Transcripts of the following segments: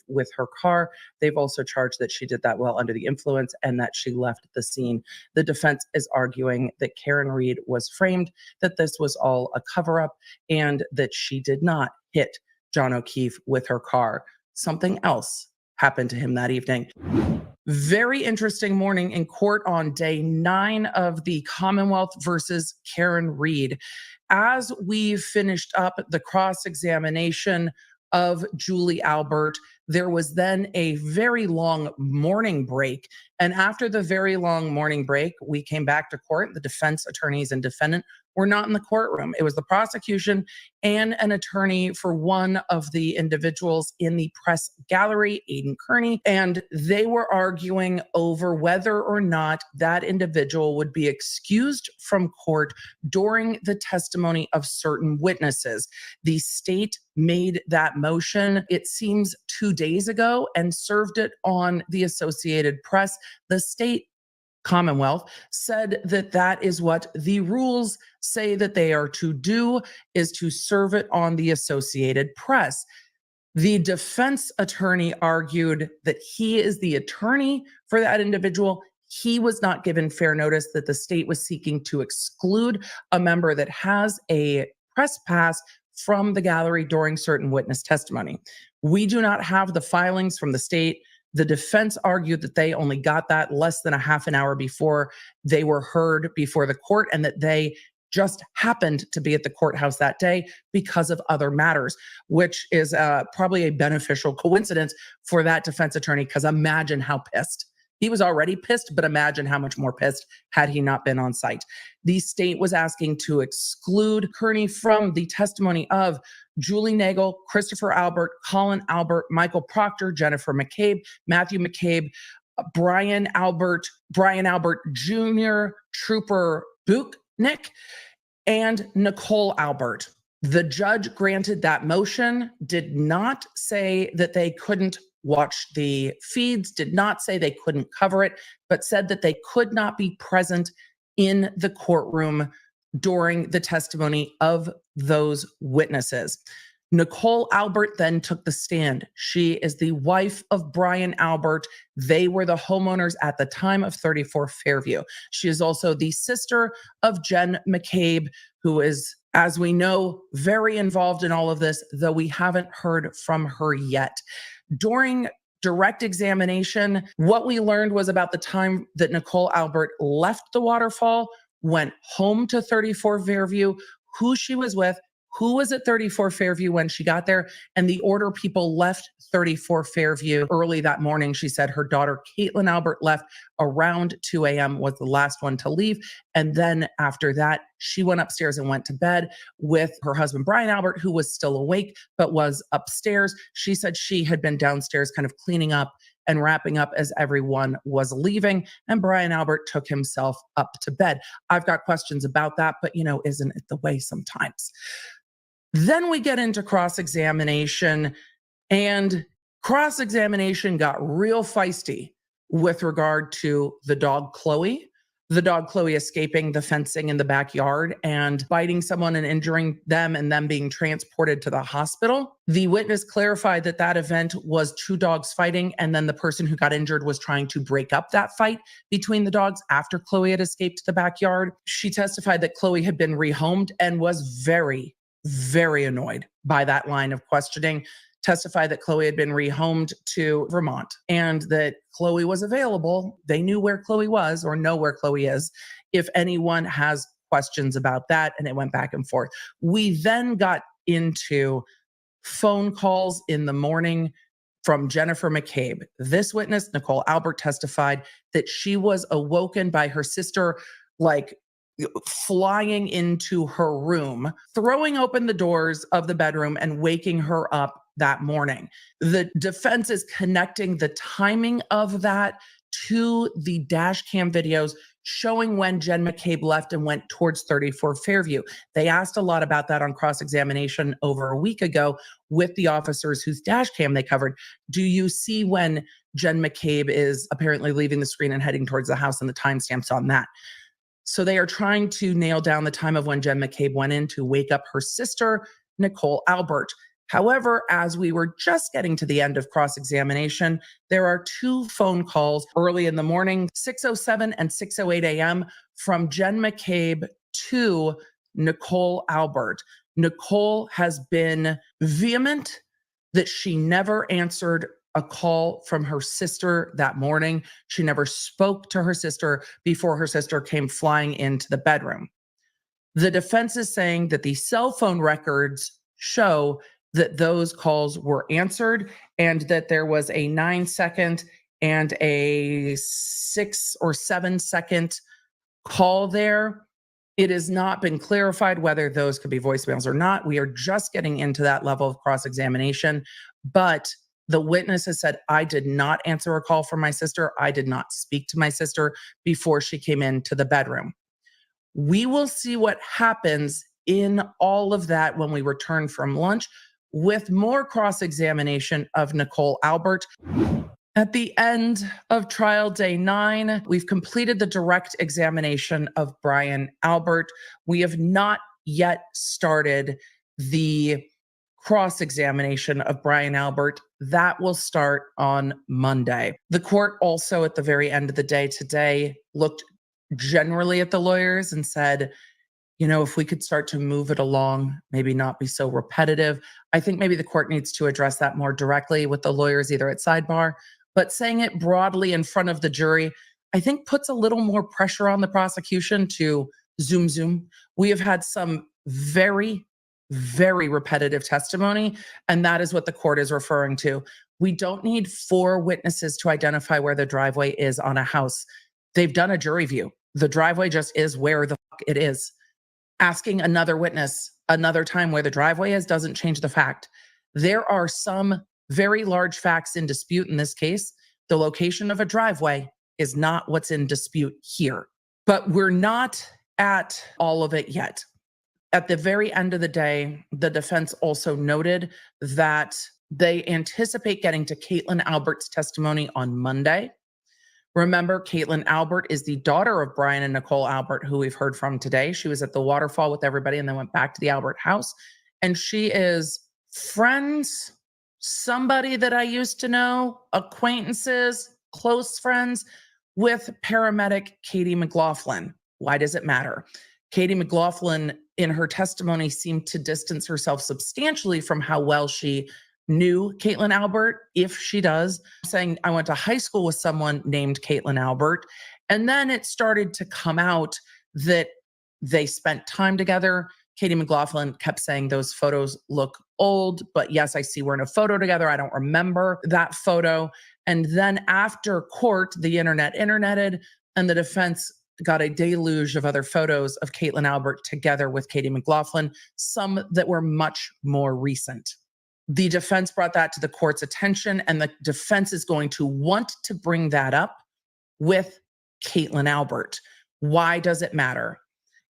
with her car. They've also charged that she did that while under the influence and that she left the scene. The defense is arguing that Karen Reed was framed, that this was all a cover-up, and that she did not hit John O'Keefe with her car. Something else happened to him that evening. Very interesting morning in court on day 9 of the Commonwealth versus Karen Reed. As we finished up the cross-examination of Julie Albert, there was then a very long morning break. And after the very long morning break, we came back to court. The defense attorneys and defendant were not in the courtroom. It was the prosecution and an attorney for one of the individuals in the press gallery, Aidan Kearney, and they were arguing over whether or not that individual would be excused from court during the testimony of certain witnesses. The state made that motion, it seems 2 days ago, and served it on the Associated Press. The state Commonwealth said that that is what the rules say that they are to do, is to serve it on the Associated Press. The defense attorney argued that he is the attorney for that individual. He was not given fair notice that the state was seeking to exclude a member that has a press pass from the gallery during certain witness testimony. We do not have the filings from the state. The defense argued that they only got that less than a half an hour before they were heard before the court, and that they just happened to be at the courthouse that day because of other matters, which is probably a beneficial coincidence for that defense attorney, because imagine how pissed. He was already pissed, but imagine how much more pissed had he not been on site. The state was asking to exclude Kearney from the testimony of Julie Nagel, Christopher Albert, Colin Albert, Michael Proctor, Jennifer McCabe, Matthew McCabe, Brian Albert Jr., Trooper Buchnick, and Nicole Albert. The judge granted that motion, did not say that they couldn't watch the feeds, did not say they couldn't cover it, but said that they could not be present in the courtroom during the testimony of those witnesses. Nicole Albert then took the stand. She is the wife of Brian Albert. They were the homeowners at the time of 34 Fairview. She is also the sister of Jen McCabe, who is, as we know, very involved in all of this, though we haven't heard from her yet. During direct examination, what we learned was about the time that Nicole Albert left the waterfall, went home to 34 Fairview, who she was with, who was at 34 Fairview when she got there, and the order people left 34 Fairview early that morning. She said her daughter, Caitlin Albert, left around 2 a.m., was the last one to leave. And then after that, she went upstairs and went to bed with her husband, Brian Albert, who was still awake, but was upstairs. She said she had been downstairs kind of cleaning up and wrapping up as everyone was leaving, and Brian Albert took himself up to bed. I've got questions about that, but isn't it the way sometimes? Then we get into cross-examination, and cross-examination got real feisty with regard to the dog Chloe. The dog Chloe escaping the fencing in the backyard and biting someone and injuring them and them being transported to the hospital. The witness clarified that that event was 2 dogs fighting, and then the person who got injured was trying to break up that fight between the dogs after Chloe had escaped to the backyard. She testified that Chloe had been rehomed and was very, very annoyed by that line of questioning. Testified that Chloe had been rehomed to Vermont and that Chloe was available. They knew where Chloe was, or know where Chloe is, if anyone has questions about that, and it went back and forth. We then got into phone calls in the morning from Jennifer McCabe. This witness, Nicole Albert, testified that she was awoken by her sister, like flying into her room, throwing open the doors of the bedroom and waking her up that morning. The defense is connecting the timing of that to the dash cam videos showing when Jen McCabe left and went towards 34 Fairview. They asked a lot about that on cross-examination over a week ago with the officers whose dash cam they covered. Do you see when Jen McCabe is apparently leaving the screen and heading towards the house and the timestamps on that? So they are trying to nail down the time of when Jen McCabe went in to wake up her sister, Nicole Albert. However, as we were just getting to the end of cross-examination, there are two phone calls early in the morning, 6:07 and 6:08 a.m. from Jen McCabe to Nicole Albert. Nicole has been vehement that she never answered a call from her sister that morning. She never spoke to her sister before her sister came flying into the bedroom. The defense is saying that the cell phone records show that those calls were answered and that there was a 9-second and a 6 or 7-second call there. It has not been clarified whether those could be voicemails or not. We are just getting into that level of cross-examination, but the witness has said, I did not answer a call from my sister. I did not speak to my sister before she came into the bedroom. We will see what happens in all of that when we return from lunch with more cross-examination of Nicole Albert. At the end of trial day 9, we've completed the direct examination of Brian Albert. We have not yet started the cross-examination of Brian Albert. That will start on Monday. The court also, at the very end of the day today, looked generally at the lawyers and said, if we could start to move it along, maybe not be so repetitive. I think maybe the court needs to address that more directly with the lawyers, either at sidebar, but saying it broadly in front of the jury, I think puts a little more pressure on the prosecution to zoom. We have had some very, very repetitive testimony, and that is what the court is referring to. We don't need 4 witnesses to identify where the driveway is on a house. They've done a jury view. The driveway just is where the fuck it is. Asking another witness another time where the driveway is doesn't change the fact. There are some very large facts in dispute in this case. The location of a driveway is not what's in dispute here. But we're not at all of it yet. At the very end of the day, the defense also noted that they anticipate getting to Caitlin Albert's testimony on Monday. Remember, Caitlin Albert is the daughter of Brian and Nicole Albert, who we've heard from today. She was at the waterfall with everybody and then went back to the Albert house. And she is friends, somebody that I used to know, acquaintances, close friends with paramedic Katie McLaughlin. Why does it matter? Katie McLaughlin, in her testimony, seemed to distance herself substantially from how well she knew Caitlin Albert, if she does, saying, I went to high school with someone named Caitlin Albert. And then it started to come out that they spent time together. Katie McLaughlin kept saying those photos look old, but yes, I see we're in a photo together. I don't remember that photo. And then after court, the interneted, and the defense got a deluge of other photos of Caitlin Albert together with Katie McLaughlin, some that were much more recent. The defense brought that to the court's attention, and the defense is going to want to bring that up with Caitlin Albert. Why does it matter?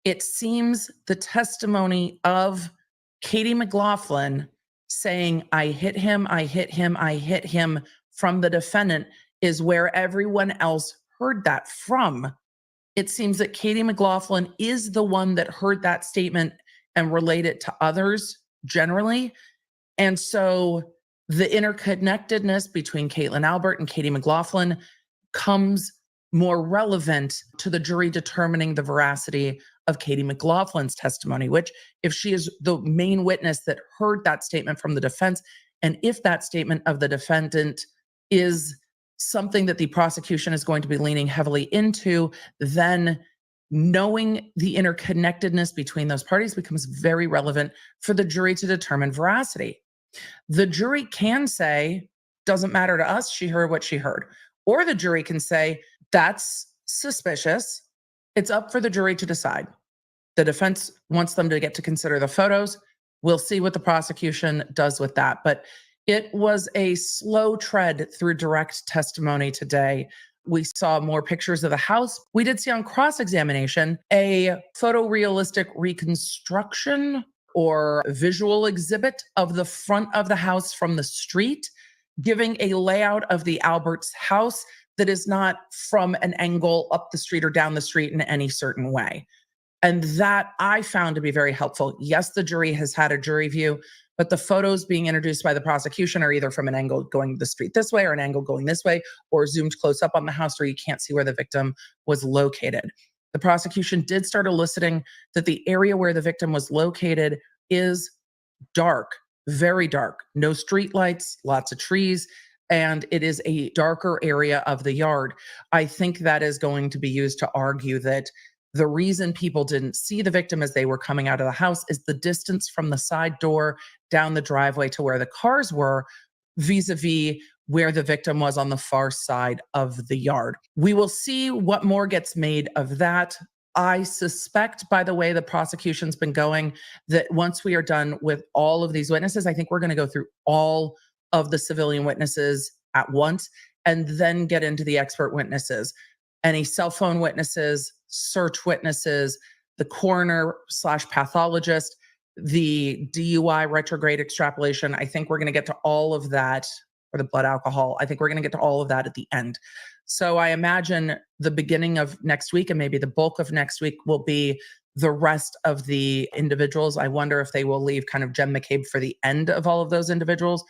It seems the testimony of Katie McLaughlin saying, I hit him from the defendant is where everyone else heard that from. It seems that Katie McLaughlin is the one that heard that statement and relayed it to others generally. And so the interconnectedness between Caitlin Albert and Katie McLaughlin comes more relevant to the jury determining the veracity of Katie McLaughlin's testimony, which, if she is the main witness that heard that statement from the defense, and if that statement of the defendant is something that the prosecution is going to be leaning heavily into, then knowing the interconnectedness between those parties becomes very relevant for the jury to determine veracity. The jury can say, doesn't matter to us, she heard what she heard. Or the jury can say, that's suspicious. It's up for the jury to decide. The defense wants them to get to consider the photos. We'll see what the prosecution does with that. But it was a slow tread through direct testimony today. We saw more pictures of the house. We did see on cross-examination a photorealistic reconstruction or visual exhibit of the front of the house from the street, giving a layout of the Alberts house that is not from an angle up the street or down the street in any certain way. And that I found to be very helpful. Yes, the jury has had a jury view, but the photos being introduced by the prosecution are either from an angle going the street this way or an angle going this way, or zoomed close up on the house where you can't see where the victim was located. The prosecution did start eliciting that the area where the victim was located is dark, very dark, no street lights, lots of trees, and it is a darker area of the yard. I think that is going to be used to argue that the reason people didn't see the victim as they were coming out of the house is the distance from the side door down the driveway to where the cars were, vis-a-vis where the victim was on the far side of the yard. We will see what more gets made of that. I suspect, by the way the prosecution's been going, that once we are done with all of these witnesses, I think we're going to go through all of the civilian witnesses at once and then get into the expert witnesses. Any cell phone witnesses, search witnesses, the coroner/pathologist, the DUI retrograde extrapolation. I think we're going to get to all of that, or the blood alcohol. I think we're going to get to all of that at the end. So I imagine the beginning of next week and maybe the bulk of next week will be the rest of the individuals. I wonder if they will leave kind of Jen McCabe for the end of all of those individuals.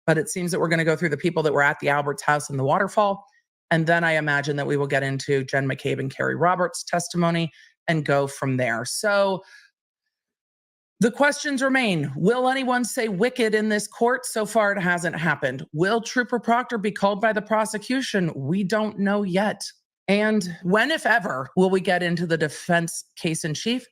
But it seems that we're going to go through the people that were at the Alberts house in the waterfall. And then I imagine that we will get into Jen McCabe and Carrie Roberts' testimony and go from there. So the questions remain. Will anyone say wicked in this court? So far, it hasn't happened. Will Trooper Proctor be called by the prosecution? We don't know yet. And when, if ever, will we get into the defense case in chief?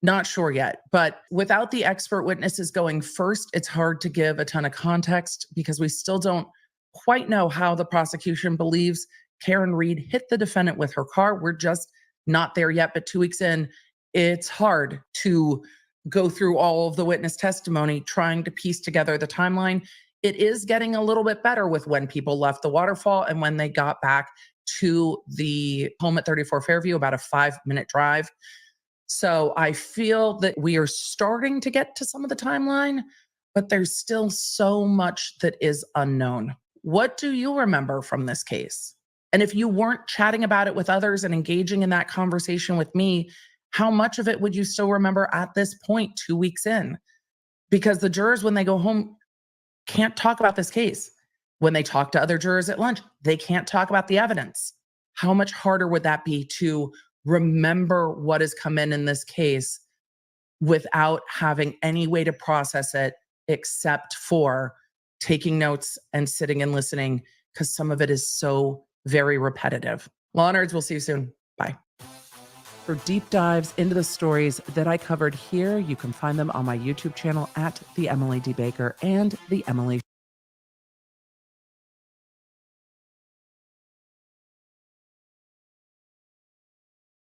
Not sure yet. But without the expert witnesses going first, it's hard to give a ton of context because we still don't quite know how the prosecution believes Karen Read hit the defendant with her car. We're just not there yet. But 2 weeks in, it's hard to go through all of the witness testimony, trying to piece together the timeline. It is getting a little bit better with when people left the waterfall and when they got back to the home at 34 Fairview, about a 5-minute drive. So I feel that we are starting to get to some of the timeline, but there's still so much that is unknown. What do you remember from this case? And if you weren't chatting about it with others and engaging in that conversation with me, how much of it would you still remember at this point, 2 weeks in? Because the jurors, when they go home, can't talk about this case. When they talk to other jurors at lunch, they can't talk about the evidence. How much harder would that be to remember what has come in this case without having any way to process it except for taking notes and sitting and listening, because some of it is so very repetitive. Law Nerds, we'll see you soon. Bye. For deep dives into the stories that I covered here, you can find them on my YouTube channel at The Emily D. Baker and The Emily